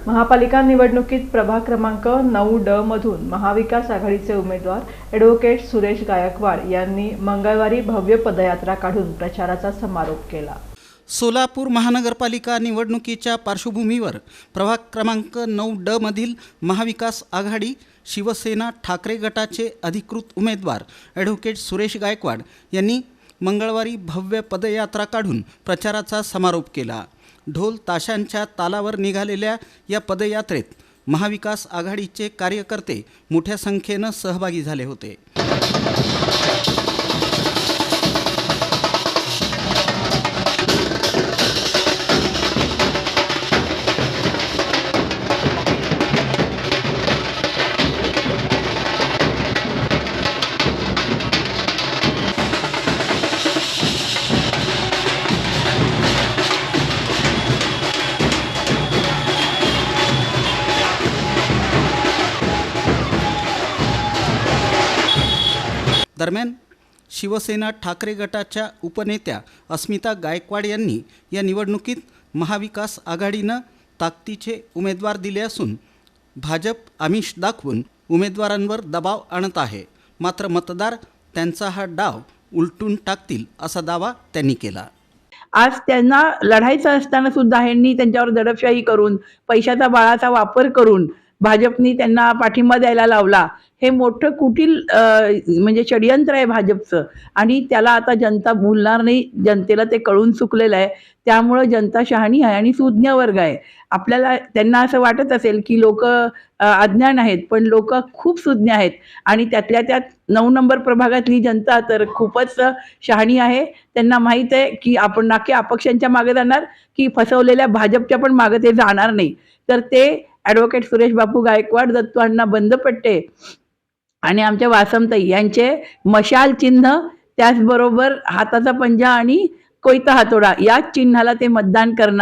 महापालिका निवडणुकीत प्रभाग क्रमांक 9D मधून महाविकास आघाडीचे उमेदवार ॲडव्होकेट सुरेश गायकवाड यांनी मंगळवारी भव्य पदयात्रा काढून प्रचाराचा समारोप केला। सोलापूर महानगरपालिका निवडणुकीच्या पार्श्वभूमीवर प्रभाग क्रमांक 9D मधील महाविकास आघाडी शिवसेना ठाकरे गटाचे अधिकृत उमेदवार ॲडव्होकेट सुरेश गायकवाड यांनी मंगळवारी भव्य पदयात्रा काढून प्रचाराचा समारोप केला। ढोल ताशांच्या तालावर निघालेल्या या पदयात्रेत महाविकास आघाडीचे कार्यकर्ते मोठ्या संख्येने सहभागी झाले होते। दरम्यान शिवसेना ठाकरे गटाच्या उपनेत्या अस्मिता गायकवाड यांनी या निवडणुकीत महाविकास आघाडीनं ताकदीचे उमेदवार दिले असून भाजप आमिष दाखवून उमेदवारांवर दबाव आणत आहे, मात्र मतदार त्यांचा हा डाव उलटून टाकतील असा दावा त्यांनी केला। आज त्यांना लढायचं असताना सुद्धा यांनी त्यांच्यावर दडपशाही करून पैशाचा बाळाचा वापर करून भाजपनी त्यांना पाठिंबा द्यायला लावला। हे मोठं कुटील म्हणजे षडयंत्र आहे भाजपचं आणि त्याला आता जनता भुलणार नाही। जनतेला ते कळून चुकलेलं आहे, त्यामुळे जनता शहाणी आहे आणि सुज्ञ वर्ग आहे। आपल्याला त्यांना असं वाटत असेल की लोक अज्ञान आहेत, पण लोक खूप सुज्ञ आहेत आणि त्यातल्या त्यात 9 नंबर प्रभागातली जनता तर खूपच शहाणी आहे। त्यांना माहीत आहे की आपण नाके अपक्षांच्या मागे जाणार की फसवलेल्या भाजपच्या पण मागे ते जाणार नाही। तर ते ॲडव्होकेट सुरेश बापू गायकवाड, दत्तू अण्णा बंदपट्टे आणि आमच्या वासमताई यांचे मशाल चिन्ह, त्याचबरोबर हाताचा पंजा आणि कोयता हातोडा या चिन्हाला ते मतदान करणार।